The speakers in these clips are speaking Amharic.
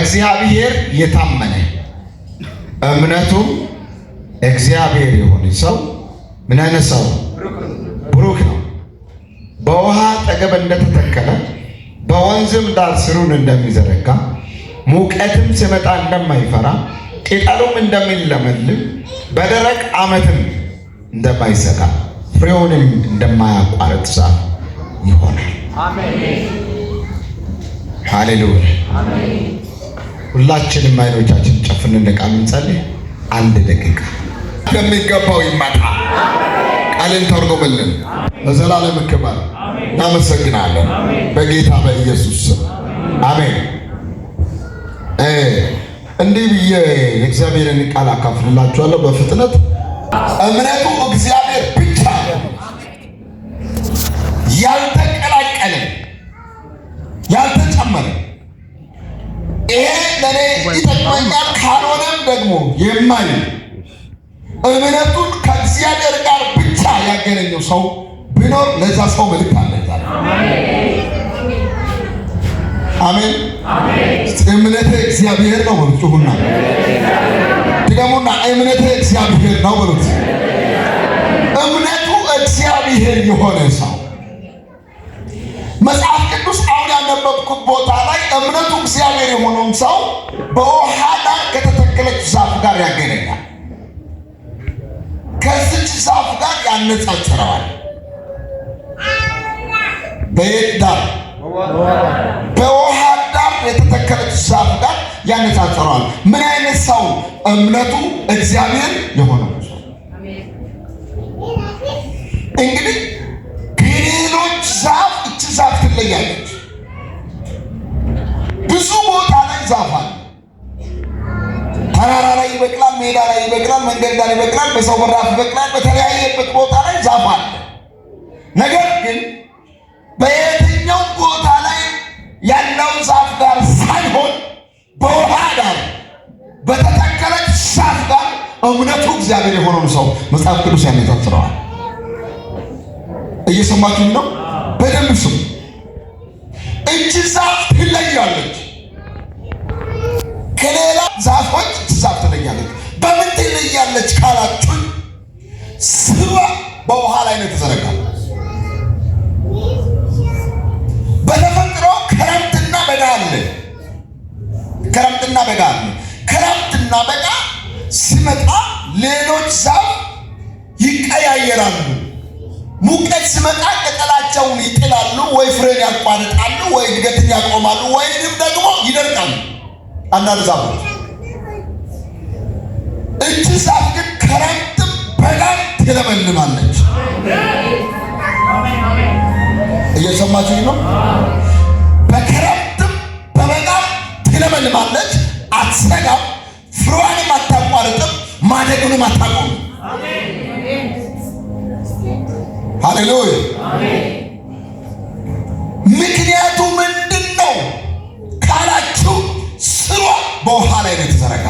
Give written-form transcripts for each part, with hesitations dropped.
በእግዚአብሔር የታመነ እምነቱም እግዚአብሔር የሆነ ሰው ምን አይነት ሰው? ብሩክ ነው። በውሃ አጠገብ እንደተተከለ በወንዝም ዳር ስሩን እንደሚዘረጋ ሙቀትም ሲመጣ እንደማይፈራ ቅጠሉም እንደሚለመልም በደረቅ ዓመትም እንደማይዘጋ ፍሬውንም እንደማያቋርጥ ዛፍ ይሆናል። አሜን። ሃሌሉያ። አሜን። ሁላችንም አይኖቻችን ጨፍን እንደቃል እንጸልይ። አንድ ደቂቃ ከሚገባው ይመጣ ቃልን ተርጉምልን። ለዘላለም ክብር እናመሰግናለን በጌታ በኢየሱስ ስም አሜን። እንዲህ ብዬ የእግዚአብሔርን ቃል አካፍልላችኋለሁ በፍጥነት። እምነቱ እግዚአብሔር ብቻ ያልተቀላቀለ ያልተጨመረ፣ ይሄ ለኔ ይጠቅመኛል ካልሆነም ደግሞ የማይ እምነቱን ከእግዚአብሔር ጋር ብቻ ያገናኘው ሰው ቢኖር ለዛ ሰው መልእክት አለ። አሜን። እምነቴ እግዚአብሔር ነው በሉት። ጩኹና ድገሙና እምነቴ እግዚአብሔር ነው በሉት። እምነቱ እግዚአብሔር የሆነ ሰው መጽሐፍ ቅዱስ አሁን ያነበብኩት ቦታ ላይ እምነቱ እግዚአብሔር የሆነውን ሰው በውሃ ዳር ከተተከለች ዛፍ ጋር ያገናኛል። ከዚች ዛፍ ጋር ያነጻጽረዋል። በየት ዳር? በውሃ ዳር የተተከለች ዛፍ ጋር ያነጻጽረዋል። ምን አይነት ሰው? እምነቱ እግዚአብሔር የሆነው ሰው። እንግዲህ ከሌሎች ዛፍ እቺ ዛፍ ትለያለች። ብዙ ቦታ ላይ ዛፍ አለ። ተራራ ላይ ይበቅላል፣ ሜዳ ላይ ይበቅላል፣ መንገድ ላይ ይበቅላል፣ በሰው በራፍ ይበቅላል። በተለያየበት ቦታ ላይ ዛፍ አለ። ነገር ግን በየትኛው ቦታ ላይ ያለው ዛፍ ጋር ሳይሆን በውሃ ዳር በተተከለች ዛፍ ጋር እምነቱ እግዚአብሔር የሆነውን ሰው መጽሐፍ ቅዱስ ያነጻጽረዋል። እየሰማችሁ ነው? በደንብ ስሙ። እቺ ዛፍ ትለያለች ከሌላ ዛፎች። እቺ ዛፍ ትለያለች። በምን ትለያለች ካላችሁ ስሯ በውሃ ላይ ነው የተዘረጋው። በተፈጥሮ ክረምትና በጋ አለ። ክረምትና በጋ አለ። ክረምትና በጋ ሲመጣ ሌሎች ዛፍ ይቀያየራሉ። ሙቀት ሲመጣ ቅጠላቸውን ይጥላሉ፣ ወይ ፍሬን ያቋርጣሉ፣ ወይ እድገትን ያቆማሉ፣ ወይም ደግሞ ይደርቃሉ። አንዳንድ ዛፎች እቺ ዛፍ ግን ክረምትም በጋም ትለመልማለች። እየሰማችሁ ነው? በክረምትም በበጋም ትለመልማለች። አትሰጋም፣ ፍሬዋንም አታቋርጥም፣ ማደጉንም አታቆምም። ሃሌሉያ። ምክንያቱ ምንድን ነው ካላችሁ ስሯ በውሃ ላይ ነው የተዘረጋ።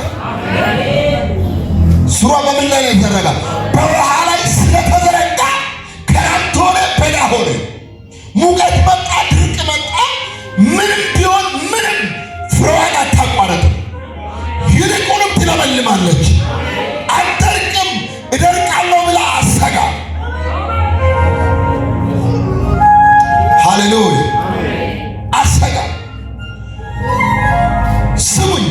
ስሯ በምን ላይ ነው የተዘረጋ? በውሃ ላይ ስለተዘረጋ ክረምት ሆነ በጋ ሆነ፣ ሙቀት መጣ፣ ድርቅ መጣ፣ ምንም ቢሆን ምንም ፍሬዋን አታቋረጥም። ይልቁንም ትለመልማለች። አትደርቅም። እደርቃለሁ ብላ አሰጋ። ሃሌሉያ። አሰጋ። ስሙኝ፣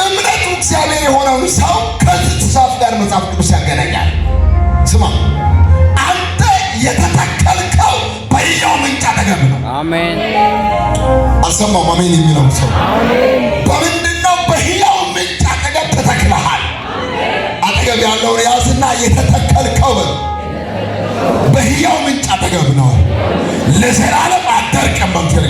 እምነቱ እግዚአብሔር የሆነውን ሰው ከዚች ዛፍ ጋር መጽሐፍ ቅዱስ ያገናኛል። ስማ፣ አንተ የተተከልከው በሕያው ምንጭ አጠገብ ነው። አሜን። አልሰማም? አሜን የሚለው ሰው በምንድን ነው? በሕያው ምንጭ አጠገብ ተተክለሃል። አጠገብ ያለውን ያዝና የተተከልከው በሕያው ምንጭ አጠገብ ነው። ለዘላለም አትደርቅም። በምትል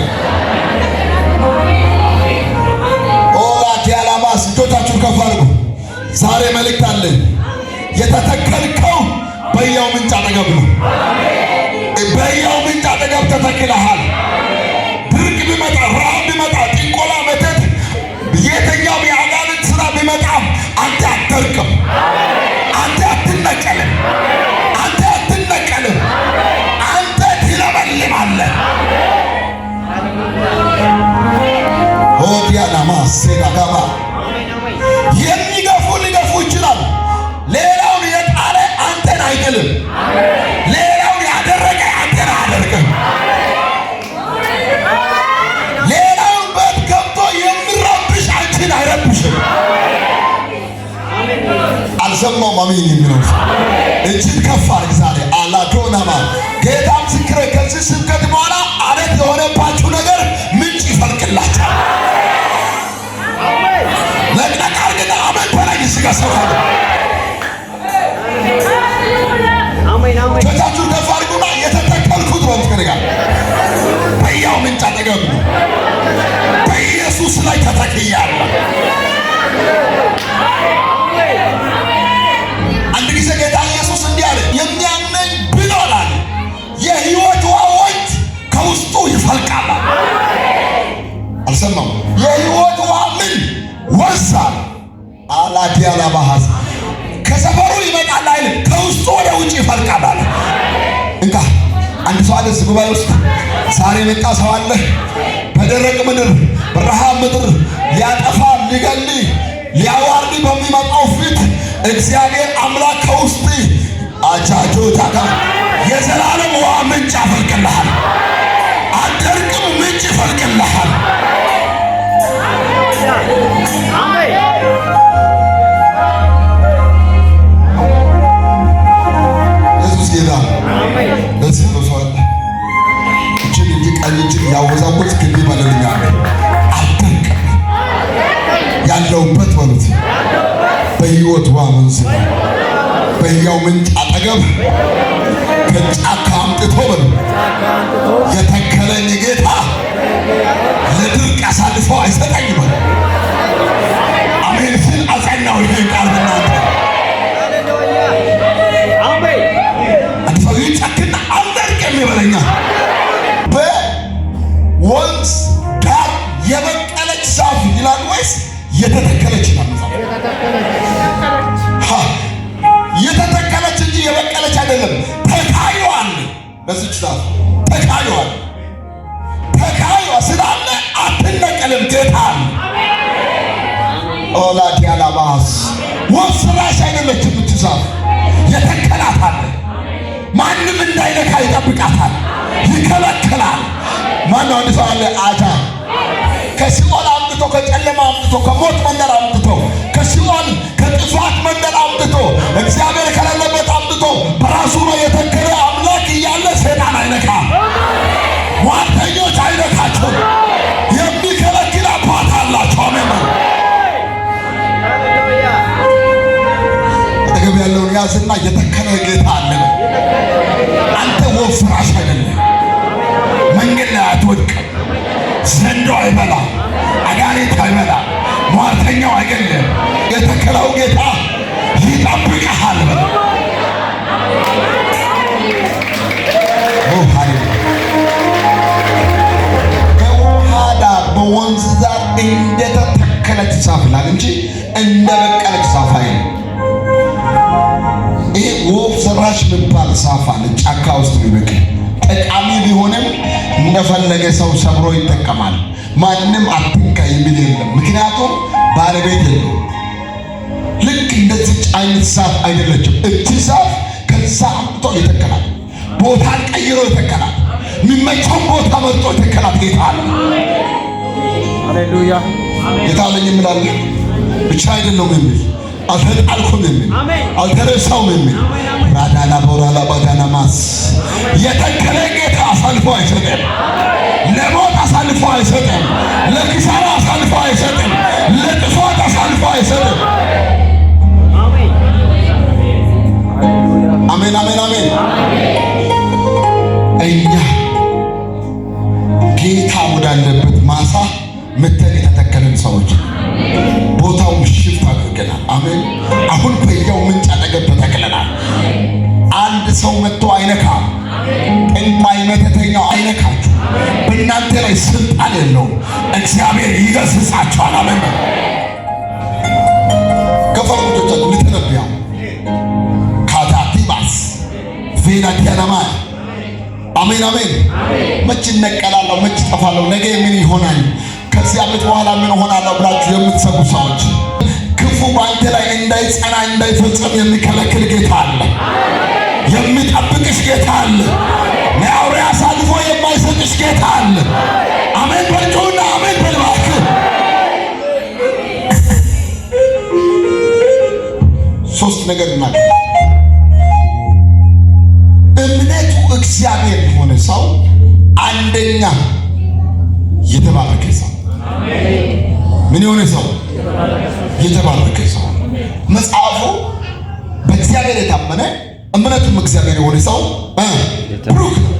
ኦላቲ አላማስ እጆቻችሁን ከፍ አድርጉ። ዛሬ መልእክት አለኝ። የተተከልከው በሕያው ምንጭ አጠገብ ነው። በሕያው ምንጭ አጠገብ ተተክለሃል። ድርቅ ቢመጣ፣ ረሃብ ቢመጣ፣ ጥንቆላ፣ መተት፣ የትኛው የአጋንንት ስራ ቢመጣ አንተ አትደርቅም። አንተ አትነቀልም። አንተ አትነቀልም። አንተ ትለመልማለህ። ሆዲያናማ ማሴታ ጋባ የሚገፉ ሊገፉ ይችላል። ሌላውን የጣለ አንተን አይጥልም። ሌላውን ያደረገ አንተን አያደርግም። ሌላውን በት ገብቶ የሚረብሽ አንቺን አይረብሽም። አልሰማውም። አሜን የሚለው እጅግ ከፍ አድርግ ዛሬ አላዶናማ ጌታ ምስክሬ። ከዚህ ስብከት በኋላ አለት የሆነባችሁ ነገር ምንጭ ይፈልቅላችኋል። ለቅለቅ አድርግና አሜን በላይ ስጋ ሰፋለ ቸቻችሁን ከፍ አድርጉና የተተከልኩት በምትከረጋ በያው ምንጭ አጠገብ ነው። በኢየሱስ ላይ ተተክያለሁ። አንድ ጊዜ ጌታ ኢየሱስ እንዲህ አለ፣ የሚያምነኝ ብሏል አለ የሕይወት ውሃዎች ከውስጡ ይፈልቃል። አልሰማም? የሕይወት ውሃ ምን ወንዝ አለ አላዲያላ ባህስ ከሰፈሩ ይመጣል አይልም፣ ከውስጡ ወደ ውጭ ይፈልቃል አለ። እንካ አንድ ሰው አለ እዚህ ጉባኤ ውስጥ ዛሬ የመጣ ሰው አለ። በደረቅ ምድር በረሃብ ምድር ሊያጠፋ ሊገል ሊያዋርድ በሚመጣው ፊት እግዚአብሔር አምላክ ከውስጥ አጃጆ ታካ የዘላለም ውሃ ምንጭ ያፈልቅልሃል። አደርቅም ምንጭ ይፈልቅልሃል። ኢየሱስ ጌታ ለዚህ ነው ሰው እጅግ እንጂ ቀኝ እጅግ ያወዛወዝ ግቢ ባለልኛል አደርቅም ያለውበት በሉት በሕይወት ውሃ ወንዝ በሕያው ምንጭ አጠገብ ከጫካ አምጥቶ በሉ የተከለኝ ጌታ ለድርቅ አሳልፎ አይሰጠኝም። አሜን ሲል አጸናው። ይሄ ቃል እናንተ አንድ ሰው ይጨክና አልደርቅም ይበለኛል። በወንዝ ዳር የበቀለች ዛፍ ይላል ወይስ የተተከለች ነው? የተተከለች እንጂ የበቀለች አይደለም። ተካዩዋል። በዚች ዛፍ ተካዩዋል። ተካዩዋ ስላለ አትነቀልም። ጌታ ኦላዲያላ ባስ ወፍ ስራሽ አይደለችም። እች ዛፍ የተከላታል። ማንም እንዳይነካ ይጠብቃታል፣ ይከለክላል። ማነው አንድ ሰው አለ አታ ከሲኦል አምጥቶ ከጨለማ አምጥቶ ከሞት መንደር አምጥቶ ከሲኦል ከጥፋት መንደር አምጥቶ እግዚአብሔር ከሌለበት አምጥቶ በራሱ ነው የተከለ አምላክ እያለ ሰይጣን አይነካ፣ ሟርተኞች አይነካቸው። የሚከለክል አባት አላቸው። አሜን። አጠገብ ያለውን ያዝና የተከለ ጌታ አለ። አንተ ወፍ ፍራሽ አይደለም። መንገድ ላይ አትወድቅም። ዘንዶ አይበላ፣ አጋሪት አይበላ፣ ሟርተኛው አይገለም። የተከለው ጌታ ይጠብቅሃል። ከውሃ ዳር በወንዝ ዳር እንደተተከለች ዛፍ ይላል እንጂ እንደበቀለች ዛፍ አይደለም። ይሄ ወፍ ሰራሽ የሚባል ዛፍ አለ ጫካ ውስጥ የሚበቅል ጠቃሚ ቢሆንም እንደፈለገ ሰው ሰብሮ ይጠቀማል። ማንም አትንካ የሚል የለም። ምክንያቱም ባለቤት የለው። ልክ እንደዚህ አይነት ዛፍ አይደለችም። እቺ ዛፍ ከዛ አምጥቶ ይተከላል። ቦታን ቀይሮ ይተከላል። የሚመቸውን ቦታ መርጦ ይተከላል። ጌታ አለ። ሃሌሉያ። ጌታ አለኝ እምላለ ብቻ አይደለም የሚል አልተጣልኩም የሚል አልተረሳውም የሚል ራዳና ቦራላ ባዳና ማስ የተከለ ጌታ አሳልፎ አይሰጥም። ለሞት አሳልፎ አይሰጥም። ለኪሳራ አሳልፎ አይሰጥም። ለጥፋት አሳልፎ አይሰጥም። አሜን አሜን አሜን። እኛ ጌታ ወዳለበት ማሳ መተን የተተከለን ሰዎች ቦታውን ሽፍት አድርገናል። አሜን። አሁን በሕያው ምንጭ አጠገብ ተተክለናል። አንድ ሰው መጥቶ አይነካም። ጠንቋይ መተተኛው አይነካችሁ። በእናንተ ላይ ስልጣን የለውም። እግዚአብሔር ይገስጻችኋል። አሜን። ከፈርሙቶቻችሁ ልትነብያ ካታቲባስ ቬናቲያናማ አሜን አሜን። መች እነቀላለሁ፣ መች ጠፋለሁ፣ ነገ ምን ይሆናል ከዚህ ዓመት በኋላ ምን ሆናለሁ ብላችሁ የምትሰጉ ሰዎች ክፉ በአንተ ላይ እንዳይጸና እንዳይፈጸም የሚከለክል ጌታ አለ። የሚጠብቅሽ ጌታ አለ። ለአውሬ አሳልፎ የማይሰጥሽ ጌታ አለ። አሜን በሉና አሜን በልባክ። ሶስት ነገር እናገር። እምነቱ እግዚአብሔር የሆነ ሰው አንደኛ የተባረከ ሰው። ምን የሆነ ሰው? የተባረከ ሰው። መጽሐፉ በእግዚአብሔር የታመነ እምነቱም እግዚአብሔር የሆነ ሰው ብሩክ ነው።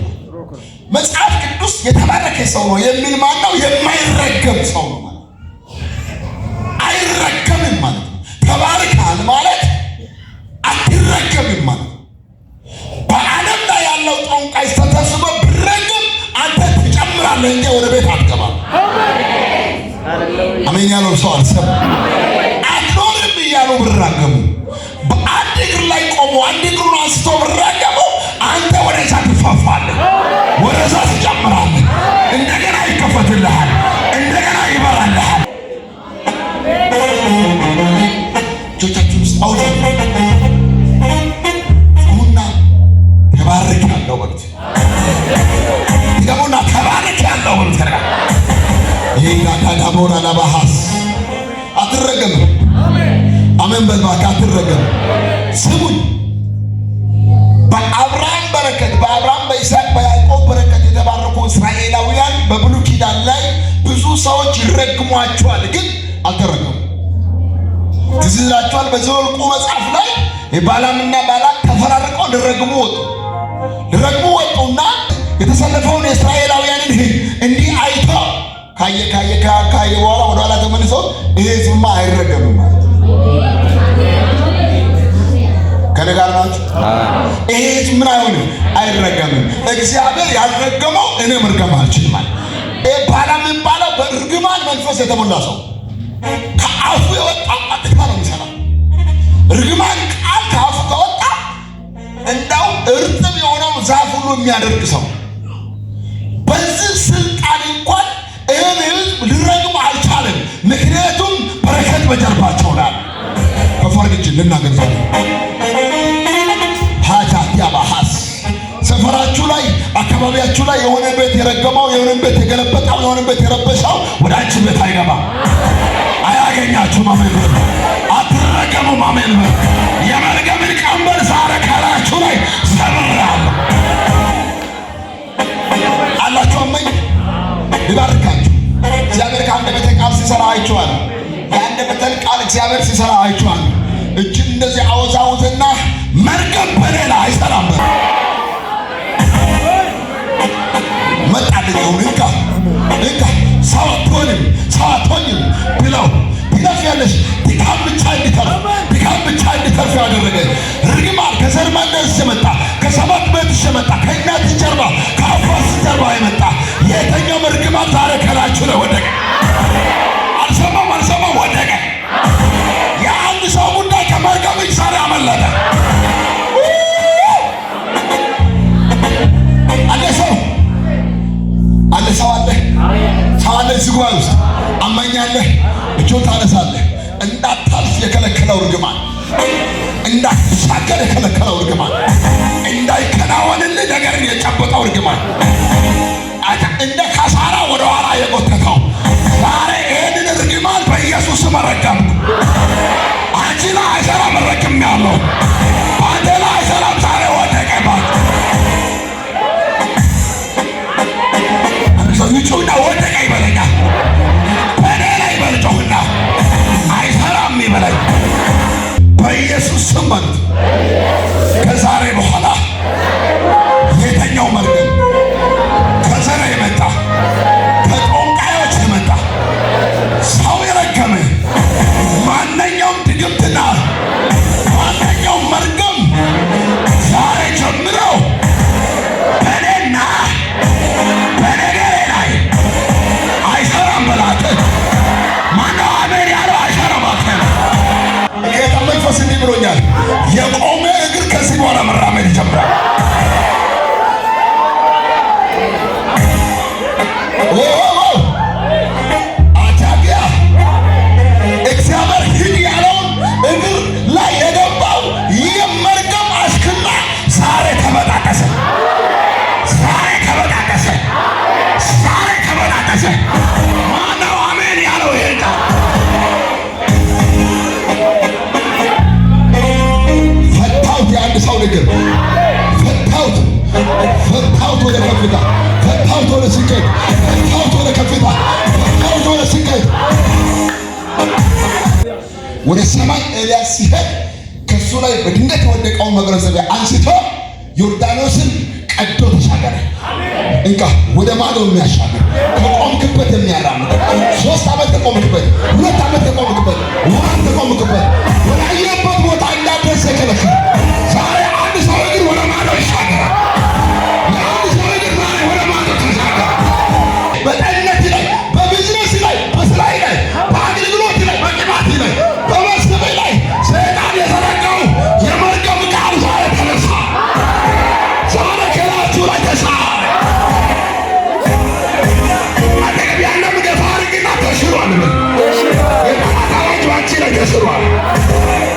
መጽሐፍ ቅዱስ የተባረከ ሰው ነው የሚል ማን ነው? የማይረገም ሰው ነው ማለት። አይረገምም ማለት ነው። ተባርካል ማለት አትረገምም ማለት። በዓለም ላይ ያለው ጠንቋይ ተሰብስቦ ብረግም አንተ ትጨምራለህ እንጂ ወደ ቤት አትገባም። አሜን ያለው ሰው አልሰማም። አትኖርም እያሉ ብራገሙ በአንድ እግር ላይ ቆሞ አንድ እግሩን አንስቶ ብራገሙ አንተ ወደዛ ትፋፋለህ፣ ወደዛ ትጨምራለህ። እንደገና ይከፈትልሃል፣ እንደገና ይበራልሃል። እጆቻችሁን ውስጥ አውጡ እና ተባረክ ያለው በሉት። ይገቡና ተባረክ ያለው በሉት። ይሄ ጋዳቦራ ለባሃስ አትረገምም። አሜን በልባካ አትረገም። ስሙኝ፣ በአብርሃም በረከት በአብርሃም በይስሐቅ በያዕቆብ በረከት የተባረኩ እስራኤላውያን በብሉይ ኪዳን ላይ ብዙ ሰዎች ይረግሟቸዋል፣ ግን አልተረገሙ። ትዝ ይላችኋል በዘኍልቍ መጽሐፍ ላይ ባላምና ባላቅ ተፈራርቀው ሊረግሙ ወጡና የተሰለፈውን የእስራኤላውያንን እንዲህ አይቶ ካየ በኋላ ወደኋላ ተመልሰው ይሄ ህዝብማ አይረገምም ማለት ከኔ ጋር ናችሁ? ይሄ ህዝብ ምን አይሆንም? አይረገምም። እግዚአብሔር ያልረገመው እኔ መርገም አልችልም ማለት። ይሄ ባላም የሚባለው በእርግማን መንፈስ የተሞላ ሰው ከአፉ የወጣ ቀጥታ ነው የሚሰራው። እርግማን ቃል ከአፉ ከወጣ እንዳው እርጥብ የሆነው ዛፍ ሁሉ የሚያደርግ ሰው በዚህ ስልጣን እንኳን ይህን ህዝብ ሊረግም አልቻለም። ምክንያቱም በረከት በጀርባቸው ላይ ከፈርግጅ ልናገር ሀጃት ያባሃስ ሰፈራችሁ ላይ አካባቢያችሁ ላይ የሆነ ቤት የረገመው የሆነ ቤት የገለበጠው የሆነ ቤት የረበሻው ወደ አንቺ ቤት አይገባም፣ አያገኛችሁም። አሜን በሉ። አትረገሙም። አሜን በሉ። የመርገምን ቀንበር ዛሬ ካላችሁ ላይ ሰብራለሁ አላችሁ። አመኝ ይባርካችሁ። እግዚአብሔር ከአንደበተ ቃል ሲሰራ አይቼዋለሁ። የአንደበተን ቃል እግዚአብሔር ሲሰራ አይቼዋለሁ። እጅን እንደዚህ አወዛውዝና መርገም በሌላ አይሰራም። መጣልኝ አሁን እንካ ሰው አትሆንም ብለው ትለፊያለሽ። ድካም ብቻ እንዲተርፍ ያደረገ ርግማን ከዘር መንደር ሲመጣ ከሰባት ቤት ሲመጣ ከእናት ጀርባ ከአባት ጀርባ የመጣ የተኛው ርግማን ዛሬ ከላችሁ ላይ ወደቀ። አልሰማም ወደቀ። የአንድ ሰው ጉዳይ ከመርገም እጅ ዛሬ አመለጠ። ሰው አለ እዚህ ጉባኤ ውስጥ አማኛለህ። እጆን ታነሳለህ። እንዳታልፍ የከለከለው ርግማን፣ እንዳትሻገር የከለከለው ርግማን፣ እንዳይከናወንልህ ነገርን የጨበጠው ርግማን፣ እንደ ካሳራ ወደ ኋላ የጎተተው ዛሬ ይህንን ርግማን በኢየሱስ ስም ረገምኩ። አንቺ ላይ አይሰራም፣ ረግሜያለሁ። አንተ ላይ አይሰራም፣ ዛሬ ወደቀባት። ጩና ወደቀ ይበለኛል። በእኔ ላይ በልጮህና አይሰራም ይበለኝ በኢየሱስ ስም በሉት። ከዛሬ በኋላ የተኛው መርገም ከዘር የመጣ ከጦንቃዮች የመጣ ሰው የረገመ ማንኛውም ድግምትና ማንኛውም መርገም ዛሬ ጀምረው በእኔና በነገሬ ላይ አይሰራም በላት። ማነው አሜን ያለው? አይሰራም። ጌታ መንፈስ እንዲህ ብሎኛል። የቆመ እግር ከዚህ በኋላ መራመድ ይጀምራል። ንግግር ፈታሁት ወደ ከፍታ፣ ፈታሁት ወደ ስኬት፣ ፈታሁት ወደ ከፍታ፣ ፈታሁት ወደ ስኬት። ወደ ሰማይ ኤልያስ ሲሄድ ከሱ ላይ በድንገት የወደቀውን መጎናጸፊያ አንስቶ ዮርዳኖስን ቀዶ ተሻገረ። እንካ ወደ ማዶ የሚያሻገር ከቆምክበት የሚያራምድ 3 ዓመት ከቆምክበት 2 ዓመት ከቆምክበት ወራት ከቆምክበት ወደ አየበት ቦታ እንዳትደርስ የከለከለ ዛሬ አንድ ሰው እግር ወደ ማዶ ይሻገራል። አንድ ሰው እግር ዛሬ ወደ ማዶ ተሻገረ። በጤንነት ላይ፣ በቢዝነስ ላይ፣ በስራይ ላይ፣ በአገልግሎት ላይ፣ በቅባት ላይ፣ በመስብ ላይ ሰይጣን የዘረጋው የመርገም ቃል ዛሬ ተነሳ። ዛሬ ከላችሁ ላይ ተሻረ። ተሽሯል።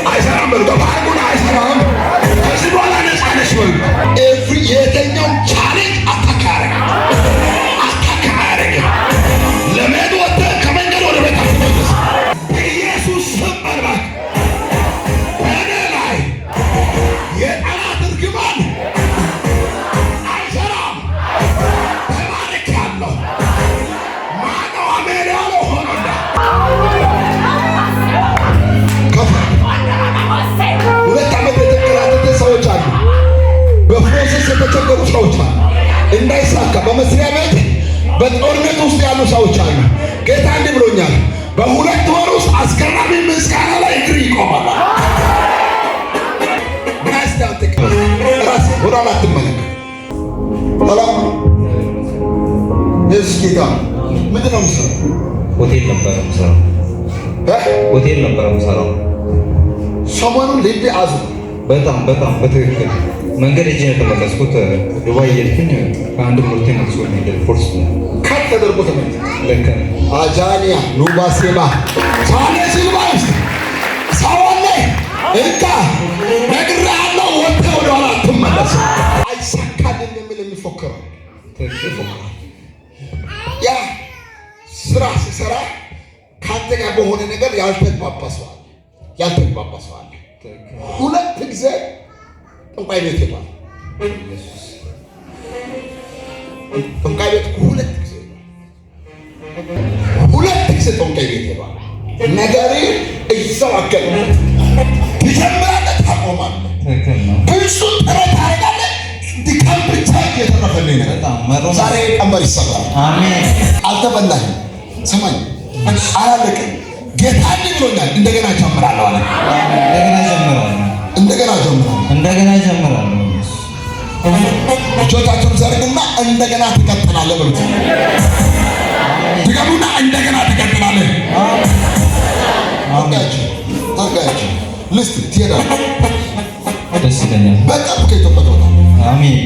አይሰራም በሉ በባህጉን አይሰራም። ከዚህ በኋላ ነፃ ነሽ በሉ። የትኛውም ቻሌንጅ አታካ ያደረገ ለመሄድ ወጥተህ ከመንገድ ወደ ቤት አትመለስ። ኢየሱስ ስም በልባክ በእኔ ላይ የጠላት እርግማን አይሰራም። ተባርኬአለሁ። ማነው አሜን ያለው? ሆኖና የተቸገሩ ሰዎች አሉ። እንዳይሳካ በመስሪያ ቤት በጦርነት ውስጥ ያሉ ሰዎች አሉ። ጌታ እንዲህ ብሎኛል፣ በ2 ወር ውስጥ አስገራሚ ምስጋና ላይ እግር ይቆማል። ራስ ወደ ኋላ አትመለከት። ሰላም ኢየሱስ ጌታ። ምንድን ነው የምትሰራው? ሆቴል ነበረ የምሰራው። ሰሞኑን ልቤ አዙ በጣም በትክክል መንገድ እጅ ነው የተመለስኩት። ዱባይ እየሄድኩኝ ከአንድ ሁለቴ መልሶ መንገድ ፎርስ ካት ተደርጎ ተመለስ። ልክ አጃኒያ ኑባሴማ ሳሌ ሲልባስ ሳዋኔ እንካ ነግሬሃለሁ። ወጥተህ ወደ ኋላ አትመለስ። አይሳካልም የሚል የሚፎክረው ያ ስራ ሲሰራ ከአንተ ጋር በሆነ ነገር ያልተግባባ ሰዋል 2 ጊዜ ጠንቋይ ቤት ሄዷል። ጠንቋይ ቤት 2 ጊዜ ጠንቋይ ቤት ሄዷል። ነገር እዛው አገል ትጀምራለህ፣ ታቆማለህ። ብዙ ጥረት ታደርጋለህ። ድካም ብቻ እየተረፈልህ ነው። ዛሬ ቀንበር ይሰራል። አሜን። አልተበላህም። ሰማኝ አላለቅም። ጌታ እንዲህ ብሎኛል፣ እንደገና ጀምራለሁ አለ። እንደገና ጀምራለሁ። እጆቻቸውን ዘርግና እንደገና ትቀጥላለህ ብሎ ድገሙና እንደገና ትቀጥላለህ። ታጋያችሁ ልስት ትሄዳለህ። ደስ ይለኛል። በቅርብ ከኢትዮጵያ ትወጣለህ። አሜን።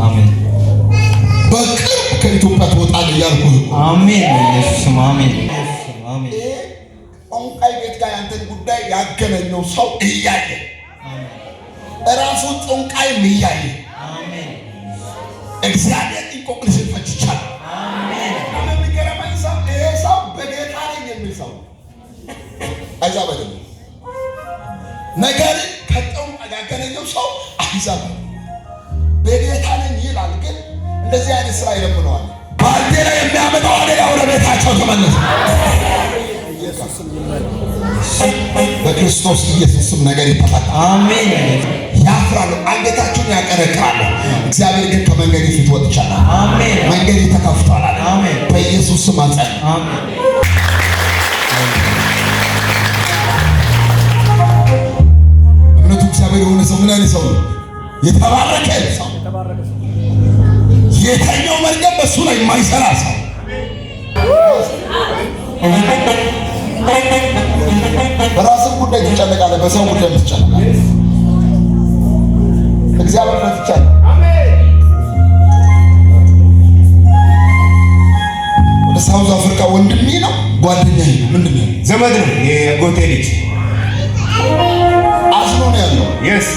አሜን። በቅርብ ከኢትዮጵያ ትወጣለህ እያልኩህ። አሜን። ኢየሱስ አሜን። አሜን። ጠንቋይ ቤት ጋር ያንተን ጉዳይ ያገናኘው ሰው እያየ እራሱ ጠንቋይም እያየ እግዚአብሔር እንቆቅልሽን ፈትቻለሁ። የሚገርመኝ ሰው ይሄ ሰው በጌታ ነኝ የሚል ሰው አይዛብ አይደለም። ነገርን ከጠንቋይ ያገናኘው ሰው አይዛብ በጌታ ነኝ ይላል፣ ግን እንደዚህ አይነት ስራ ይለምነዋል። ባልቴ ላይ የሚያመጣው አደጋ ወደ ቤታቸው ተመለሰ። በክርስቶስ ኢየሱስ ስም ነገር ይፈታል። አሜን። ያፍራሉ፣ አንገታቸውን ያቀረቅራሉ። እግዚአብሔር ግን ከመንገድ ፊት ወጥቻለሁ። አሜን። መንገድ ተከፍቷል። አሜን። በኢየሱስ ስም አጸን። አሜን። እምነቱ እግዚአብሔር የሆነ ሰው ምን አይነት ሰው ነው? የተባረከ ሰው። የተኛው መርገም በሱ ላይ የማይሰራ ሰው። በራስህ ጉዳይ ትጨነቃለህ፣ በሰው ጉዳይ ትጨነቃለህ። እግዚአብሔር ፈትቻለሁ። ወደ ሳውዝ አፍሪካ ወንድሜ ነው ጓደኛዬ ነው ምንድን ነው ዘመድ ነው የጎቴ ልጅ አዝኖ ነው ያለው። የስ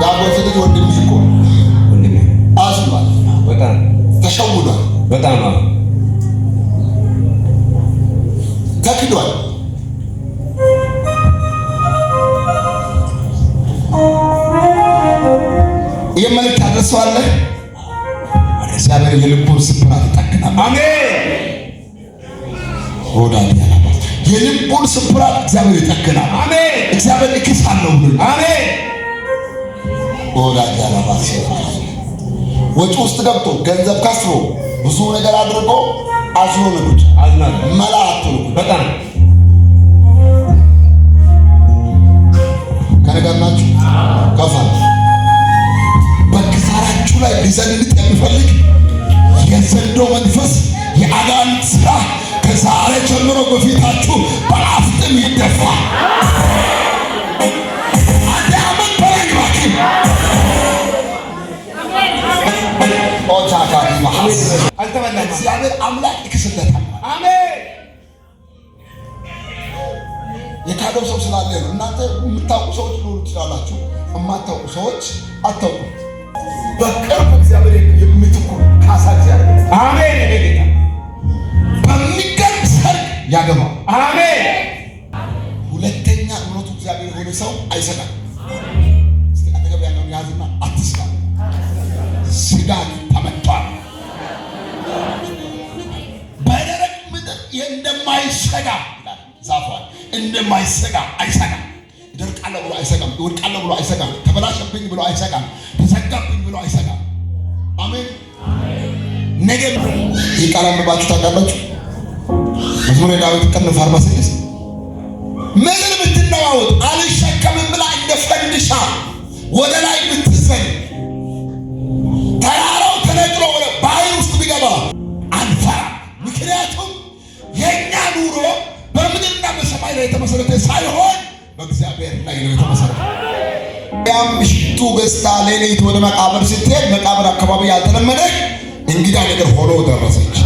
ያጎቴ ልጅ ወንድሜ እኮ አዝኗል። በጣም ተሸውዷል። በጣም ተክዷል። ይህ መልእክት አድርሰዋለህ። እግዚአብሔር የልቡን ስብራት ይጠግናል። አሜን። ወዳጅ የልቡን ስብራት እግዚአብሔር ይጠግናል። አሜን። እግዚአብሔር ይክሳለሁ ብሎ አሜን። ወዳጅ ያላባስ ወጪ ውስጥ ገብቶ ገንዘብ ከስሮ ብዙ ነገር አድርጎ አዝኖ ንጉድ አዝናለሁ። መላእክቱ በጣም ከነገርናችሁ ከፋል በክሳራችሁ ላይ ሊዘልጥ የሚፈልግ የዘንዶ መንፈስ የአጋንንት ስራ ከዛሬ ጀምሮ በፊታችሁ በአፍጥም ይደፋ። አንድ አመት በላይ ባኪም ኦቻካዲ ማሐስ አልተበላም። እግዚአብሔር አምላክ ይክስለታል። አሜን። የካደው ሰው ስላለ ነው። እናንተ የምታውቁ ሰዎች ሊሆኑ ትችላላችሁ። የማታውቁ ሰዎች አታውቁም። በቅርብ እግዚአብሔር የምትኩ ካሳ እግዚአብሔር አሜን። ጌታ በሚገርም ሰርግ ያገባው። አሜን። ሁለተኛ እምነቱ እግዚአብሔር የሆነ ሰው አይሰጋም። እስቲ አጠገብ ያለውን ያዝና አትስጋ፣ ስጋት ተመቷል። በደረቅ ምድር እንደማይሰጋ ይላል ዛፏል። እንደማይሰጋ አይሰጋም። ይደርቃለሁ ብሎ አይሰጋም። ይወድቃለሁ ብሎ አይሰጋም። ተበላሸብኝ ብሎ አይሰጋም። ተዘጋብኝ ብሎ አይሰጋም። አሜን። ነገ ይህ ቃል አንብባችሁ ታውቃላችሁ? መዝሙረ ዳዊት ቅንፍ 46 ምድር ብትነዋወጥ አልሸከምም ብላ እንደ ፈንድሻ ወደ ላይ ብትዘል ተራራው ተነቅሎ ወደ ባህር ውስጥ ቢገባ አንፈራም። ምክንያቱም የእኛ ኑሮ በምድርና በሰማይ ላይ የተመሰረተ ሳይሆን በእግዚአብሔር ላይ ነው የተመሰረተ። ያም ምሽቱ ገዝታ ሌሊት ወደ መቃብር ስትሄድ መቃብር አካባቢ ያልተለመደ እንግዳ ነገር ሆኖ ደረሰች።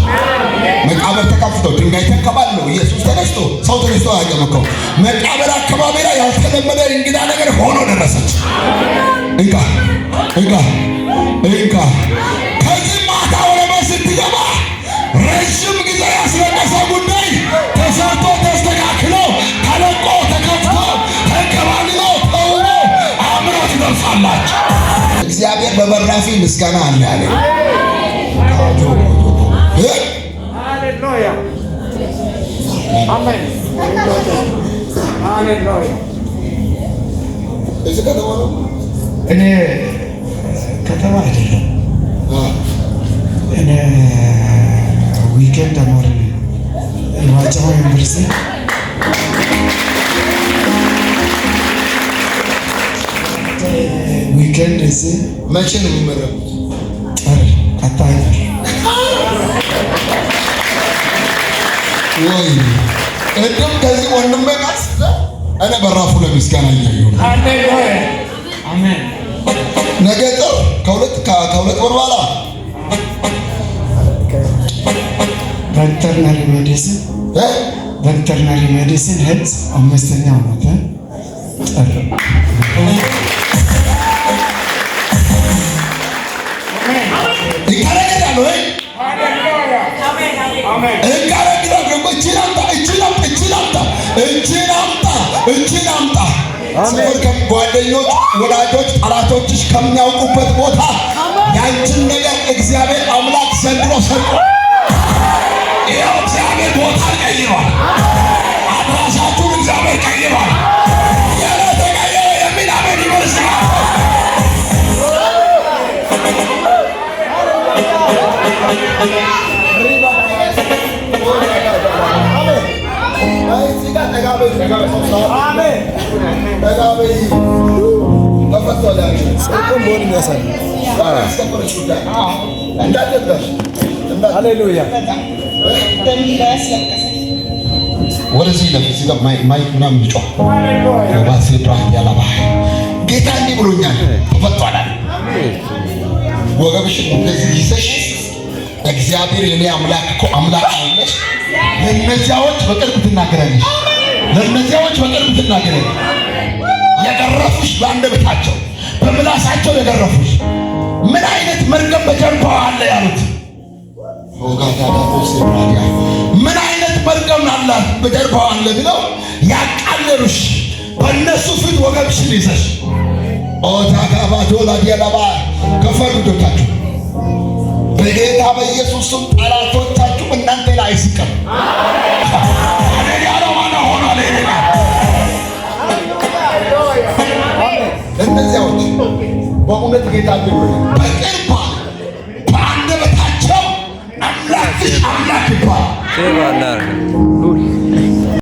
መቃብር ተከፍቶ ድንጋይ ተንከባሎ ኢየሱስ ተነስቶ ሰው ተነስቶ ያቀመከው መቃብር አካባቢ ላይ ያልተለመደ እንግዳ ነገር ሆኖ ደረሰች። እንካ ከዚህ ማታ ወደ መስት ትገባ ረጅም ጊዜ ያስለቀሰ ጉዳይ ተሰርቶ ተስተካክሎ ተለቆ ተከፍቶ ተንከባልሎ ተውሎ አምሮ ትደርሳላችሁ። እግዚአብሔር በበራፊ ምስጋና አለ ያለ ሃሌሉያ አሜን። ሃሌሉያ እዚህ ከተማ ነው። እኔ ከተማ አይደለም። እኔ ዊኬንድ ተማሪ ነኝ። ዋጨሞ ዩኒቨርሲቲ ዊኬንድ እዚህ መቼ ነው የሚመረቁት? ጥር ቀጣይ ወይ ቅድም ከዚህ ወንድሜ ጋር እኔ በራፉ ለምስጋና እያየሁ ነው። ሃሌሉያ አሜን። ነገ ጥር ከሁለት ወር በኋላ ቬተርናሪ ሜዲሲን ሄልዝ 5ኛ ዓመት ጥር ይካረጋል ወይ እጅን አምጣ ሰዎች ጓደኞች፣ ወዳጆች፣ ጠላቶችሽ ከሚያውቁበት ቦታ ያንቺን ነገር እግዚአብሔር አምላክ ዘንድሮ ሰርቆ ይኸው እግዚአብሔር ቦታ ቀይሯል። አድራሻችሁን እግዚአብሔር ቀይሯል። ተቀየረ የሚል አሜን ይመስላል። ሃሌሉያ ወደዚህ ለዚህ ጋር ማይክ ምናምን ብጫ ባሴ ብራን ያላባ ጌታ እንዲህ ብሎኛል፣ ተፈቷል። ወገብሽን እንደዚህ ይዘሽ እግዚአብሔር የኔ አምላክ እኮ አምላክ ነውለሽ ለእነዚያዎች በቅርብ ትናገራለሽ። ለእነዚያዎች በቅርብ ትናገራለሽ። የገረፉሽ በአንደበታቸው በምላሳቸው የገረፉሽ ምን አይነት መርገም በጀርባዋ አለ ያሉት ምን አይነት መርገም አላት በጀርባዋ አለ ብለው ያቃለሉሽ በእነሱ ፊት ወገብሽን ይዘሽ ኦታካባቶ ላዲያላባ ከፈርዶታችሁ በጌታ በኢየሱስ ስም ጠላቶቻችሁ እናንተ ላይ አይስቀም። እነዚያዎች በእውነት ጌታ